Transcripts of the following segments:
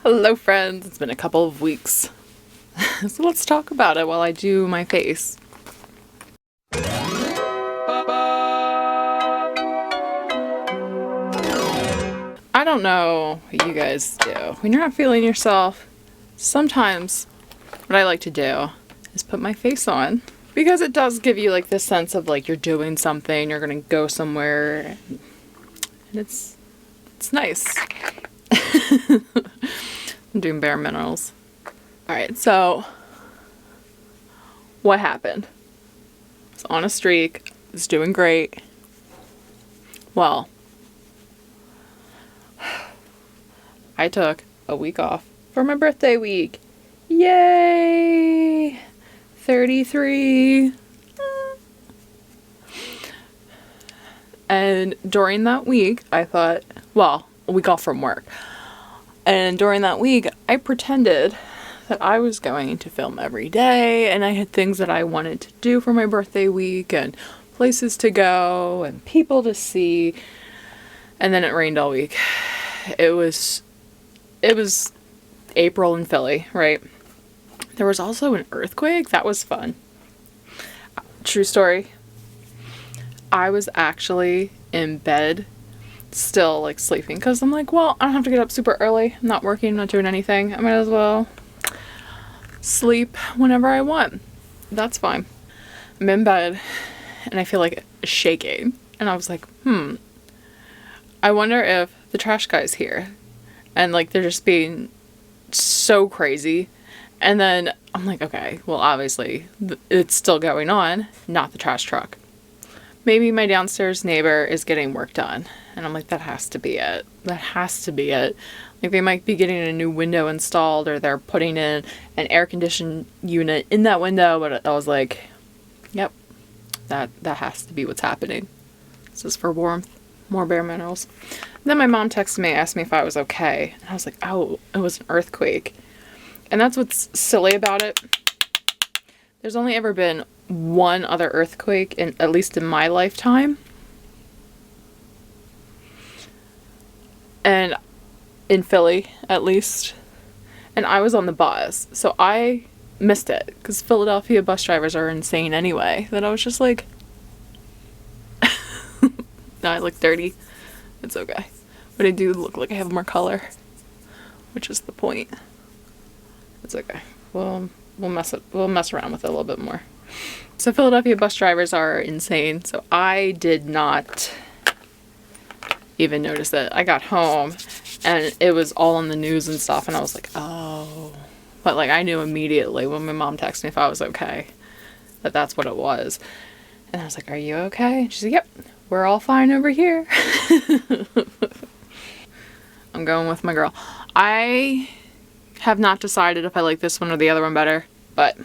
Hello friends, it's been a couple of weeks. So let's talk about it while I do my face. I don't know what you guys do. When you're not feeling yourself, sometimes what I like to do is put my face on. Because it does give you like this sense of like you're doing something, you're gonna go somewhere, and it's nice. I'm doing bare minerals. Alright, so what happened? I was on a streak, was doing great. Well, I took a week off for my birthday week. Yay! 33. And during that week, I thought, well, a week off from work. And during that week, I pretended that I was going to film every day, and I had things that I wanted to do for my birthday week, and places to go, and people to see. And then it rained all week. It was April in Philly, right? There was also an earthquake. That was fun. True story. I was actually in bed still like sleeping because I'm like, well, I don't have to get up super early. I'm not working, I'm not doing anything. I might as well sleep whenever I want. That's fine. I'm in bed and I feel like shaking. And I was like, I wonder if the trash guy's here. And like they're just being so crazy. And then I'm like, okay, well obviously it's still going on, not the trash truck. Maybe my downstairs neighbor is getting work done. And I'm like, that has to be it. That has to be it. Like they might be getting a new window installed or they're putting in an air conditioned unit in that window. But I was like, yep, that has to be what's happening. This is for warmth, more bare minerals. Then my mom texted me, asked me if I was okay. And I was like, oh, it was an earthquake. And that's what's silly about it. There's only ever been one other earthquake, at least in my lifetime. And in Philly, at least. And I was on the bus. So I missed it. Because Philadelphia bus drivers are insane anyway. That I was just like... Now I look dirty. It's okay. But I do look like I have more color. Which is the point. It's okay. We'll mess around with it a little bit more. So Philadelphia bus drivers are insane. So I did not even notice it. I got home and it was all on the news and stuff. And I was like, oh. But like I knew immediately when my mom texted me if I was okay. That's what it was. And I was like, are you okay? And she's like, yep, we're all fine over here. I'm going with my girl. I have not decided if I like this one or the other one better. But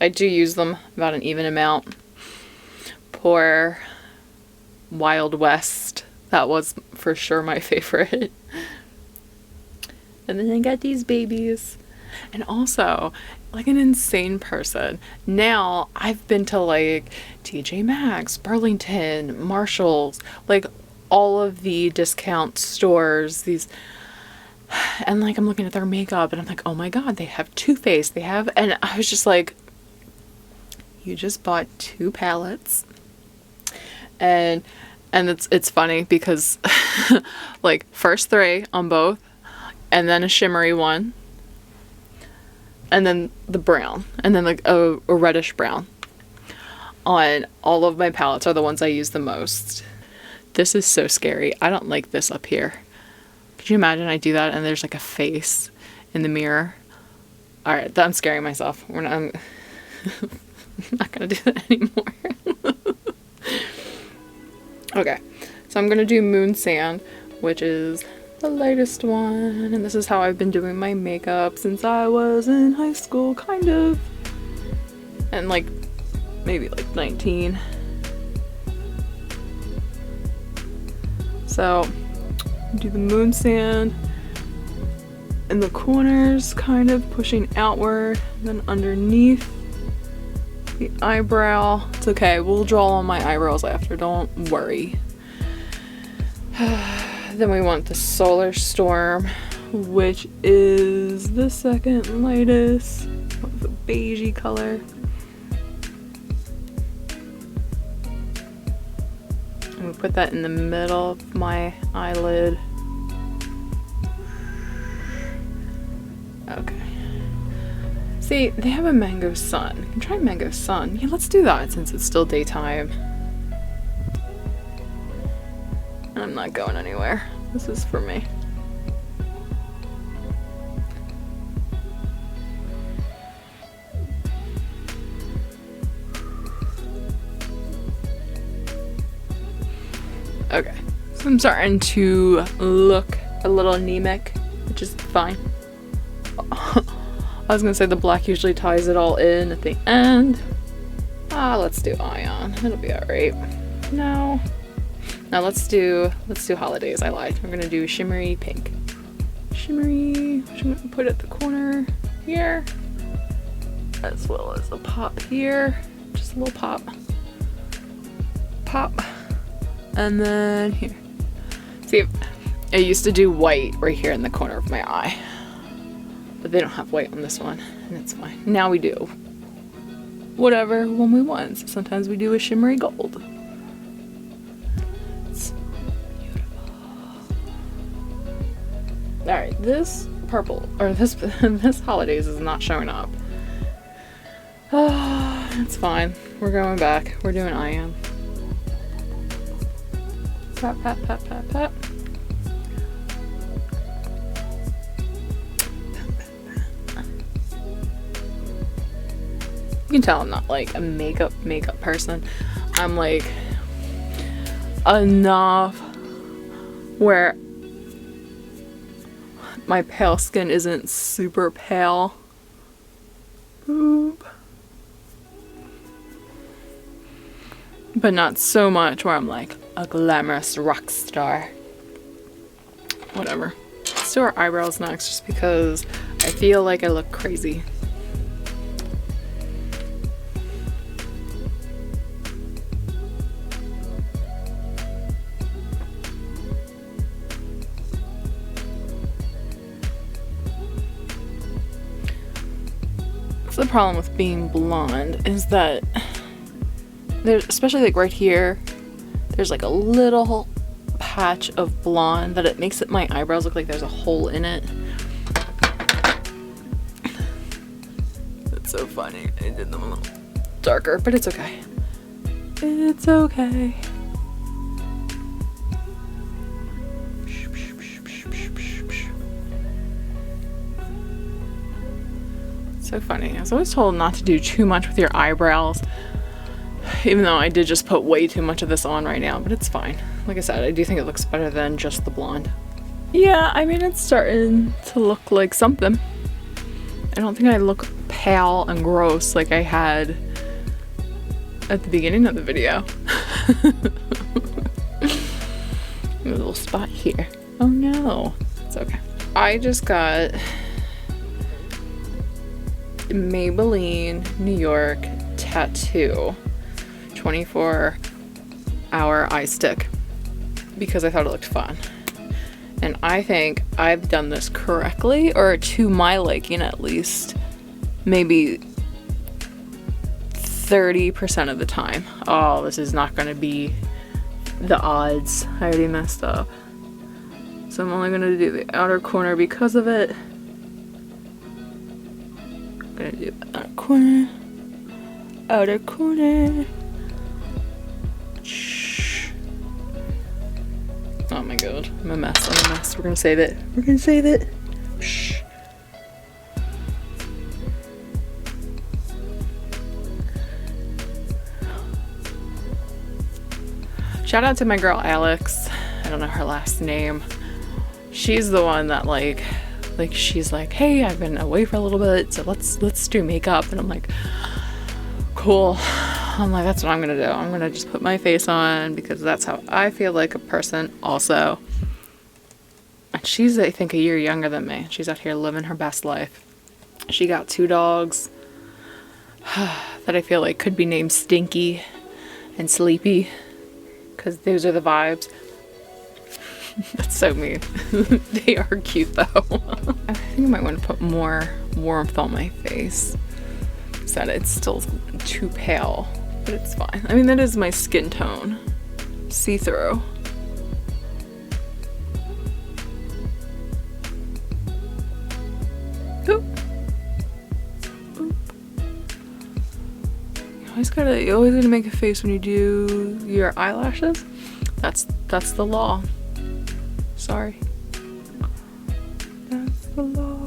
I do use them about an even amount. Poor Wild West. That was for sure my favorite. And then I got these babies. And also, like an insane person. Now, I've been to like TJ Maxx, Burlington, Marshalls, like all of the discount stores, these... And like I'm looking at their makeup and I'm like, oh my god, they have Too Faced, they have... And I was just like, you just bought 2 palettes. And it's funny because like first 3 on both and then a shimmery one and then the brown and then like a reddish brown on all of my palettes are the ones I use the most. This is so scary. I don't like this up here. Could you imagine I do that and there's like a face in the mirror? Alright, I'm scaring myself. I'm not gonna do that anymore. Okay, so I'm gonna do Moon Sand, which is the lightest one, and this is how I've been doing my makeup since I was in high school, kind of, and like maybe like 19. So do the Moon Sand in the corners, kind of pushing outward, then underneath the eyebrow. It's okay, we'll draw on my eyebrows after, don't worry. Then we want the Solar Storm, which is the second lightest, with a beigey color. I'm gonna put that in the middle of my eyelid. Okay. See, they have a mango sun. You can try mango sun. Yeah, let's do that since it's still daytime. And I'm not going anywhere. This is for me. Okay, so I'm starting to look a little anemic, which is fine. I was gonna say the black usually ties it all in at the end. Let's do Ion. It'll be alright. No. Now let's do holidays. I lied. We're gonna do shimmery pink. Shimmery, which I'm gonna put at the corner here, as well as a pop here. Just a little pop. Pop. And then here. See, I used to do white right here in the corner of my eye. But they don't have white on this one, and it's fine. Now we do whatever one we want. So sometimes we do a shimmery gold. It's beautiful. Alright, this purple, or this holidays is not showing up. It's fine. We're going back. We're doing Ion. Pat, pat, pat, pat, pat. You can tell I'm not like a makeup person. I'm like enough where my pale skin isn't super pale. Boop. But not so much where I'm like a glamorous rock star. Whatever. Let's do our eyebrows next just because I feel like I look crazy. The problem with being blonde is that there's, especially like right here, there's like a little patch of blonde that it makes it my eyebrows look like there's a hole in it. That's so funny. I did them a little darker, but it's okay. It's okay. So funny. I was always told not to do too much with your eyebrows, even though I did just put way too much of this on right now, but it's fine. Like I said, I do think it looks better than just the blonde. Yeah, I mean, it's starting to look like something. I don't think I look pale and gross like I had at the beginning of the video. A little spot here. Oh no. It's okay. I just got Maybelline New York Tattoo 24-hour eye stick because I thought it looked fun. And I think I've done this correctly, or to my liking at least, maybe 30% of the time. Oh, this is not going to be the odds. I already messed up. So I'm only going to do the outer corner because of it. I'm going to do the outer corner. Outer corner. Shh. Oh my god. I'm a mess. I'm a mess. We're going to save it. We're going to save it. Shh. Shout out to my girl Alex. I don't know her last name. She's the one that like she's like, hey, I've been away for a little bit, so let's do makeup. And I'm like, cool. I'm like, that's what I'm gonna do. I'm gonna just put my face on because that's how I feel like a person also. And she's, I think, a year younger than me. She's out here living her best life. She got 2 dogs that I feel like could be named Stinky and Sleepy because those are the vibes. That's so mean. They are cute though. I think I might want to put more warmth on my face. So that it's still too pale, but it's fine. I mean, that is my skin tone. See-through. Oop. Oop. You always gotta make a face when you do your eyelashes. That's the law. Sorry. That's the law.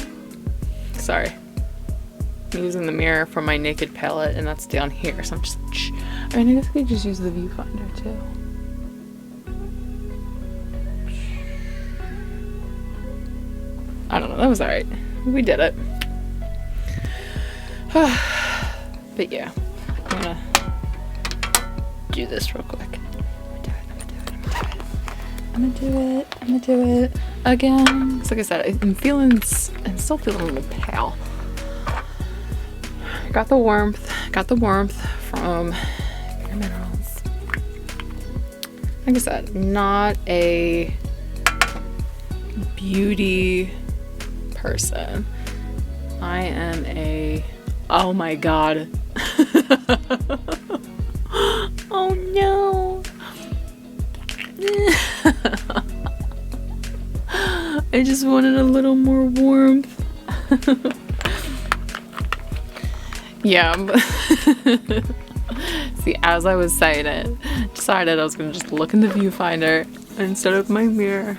Sorry. I'm using the mirror from my naked palette and that's down here, so I'm just I mean, I guess we could just use the viewfinder too. I don't know, that was alright. We did it. But yeah, I'm gonna do this real quick. I'm gonna do it again. So like I said, I'm still feeling a little pale. Got the warmth from Pure Minerals. Like I said, not a beauty person. I am a, oh my god. Oh no. I just wanted a little more warmth. Yeah. See, as I was saying it, decided I was gonna just look in the viewfinder instead of my mirror.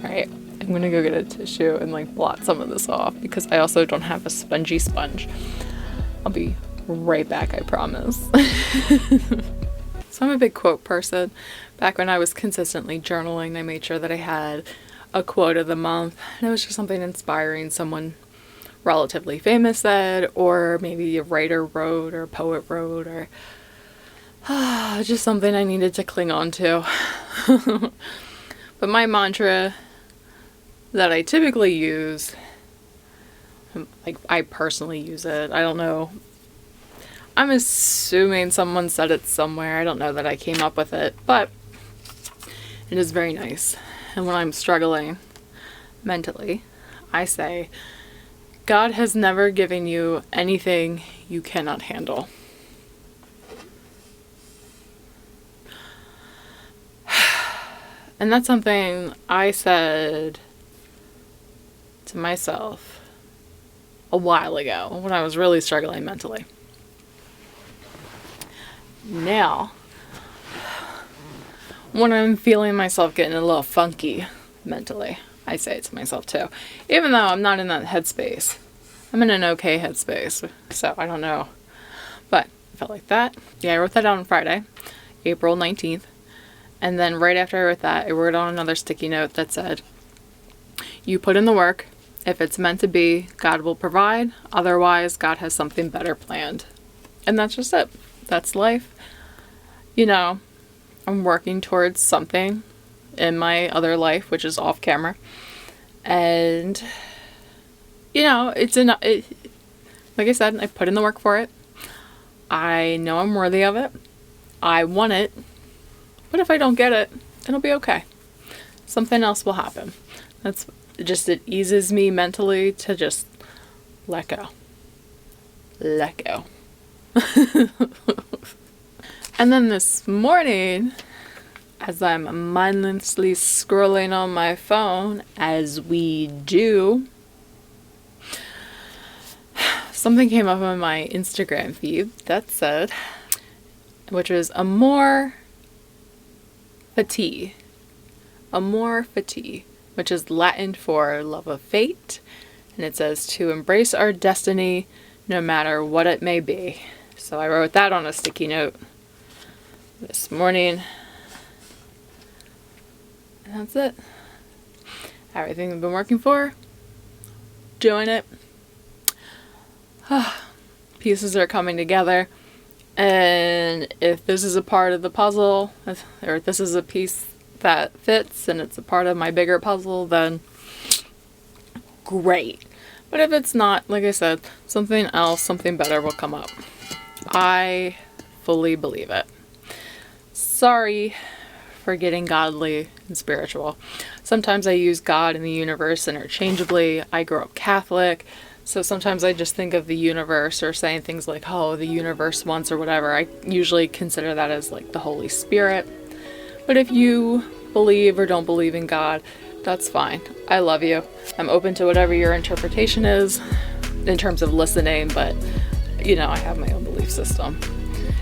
Alright, I'm gonna go get a tissue and like blot some of this off because I also don't have a spongy sponge. I'll be right back, I promise. So I'm a big quote person. Back when I was consistently journaling, I made sure that I had a quote of the month, and it was just something inspiring someone relatively famous said, or maybe a writer wrote, or a poet wrote, or just something I needed to cling on to. But my mantra that I typically use, like I personally use it, I don't know, I'm assuming someone said it somewhere, I don't know that I came up with it, but it is very nice. And when I'm struggling mentally, I say, God has never given you anything you cannot handle. And that's something I said to myself a while ago when I was really struggling mentally. Now, when I'm feeling myself getting a little funky mentally, I say it to myself too. Even though I'm not in that headspace. I'm in an okay headspace, so I don't know. But I felt like that. Yeah, I wrote that down on Friday, April 19th. And then right after I wrote that, I wrote on another sticky note that said, you put in the work. If it's meant to be, God will provide. Otherwise, God has something better planned. And that's just it. That's life. You know, I'm working towards something in my other life, which is off camera. And, you know, like I said, I put in the work for it. I know I'm worthy of it. I want it. But if I don't get it, it'll be okay. Something else will happen. It eases me mentally to just let go. Let go. And then this morning, as I'm mindlessly scrolling on my phone, as we do, something came up on my Instagram feed that said, which was Amor Fati. Amor Fati, which is Latin for love of fate. And it says to embrace our destiny no matter what it may be. So I wrote that on a sticky note this morning. And that's it. Everything I've been working for, doing it. Pieces are coming together. And if this is a part of the puzzle, or if this is a piece that fits and it's a part of my bigger puzzle, then great. But if it's not, like I said, something else, something better will come up. I fully believe it. Sorry for getting godly and spiritual. Sometimes I use God and the universe interchangeably. I grew up Catholic, so sometimes I just think of the universe, or saying things like, oh, the universe once, or whatever. I usually consider that as like the Holy Spirit. But if you believe or don't believe in God, that's fine. I love you. I'm open to whatever your interpretation is in terms of listening, but you know, I have my own belief system.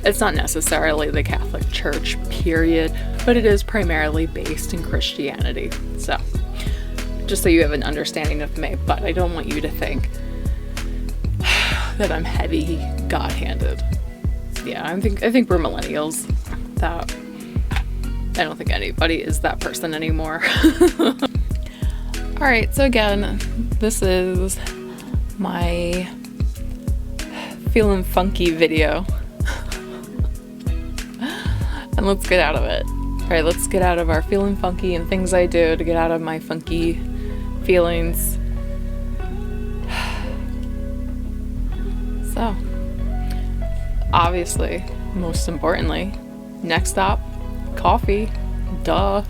It's not necessarily the Catholic Church, period, but it is primarily based in Christianity. So, just so you have an understanding of me, but I don't want you to think that I'm heavy God-handed. Yeah, I think we're millennials. That I don't think anybody is that person anymore. Alright, so again, this is my feeling funky video. And let's get out of it. Alright, let's get out of our feeling funky and things I do to get out of my funky feelings. So, obviously, most importantly, next stop, coffee. Duh.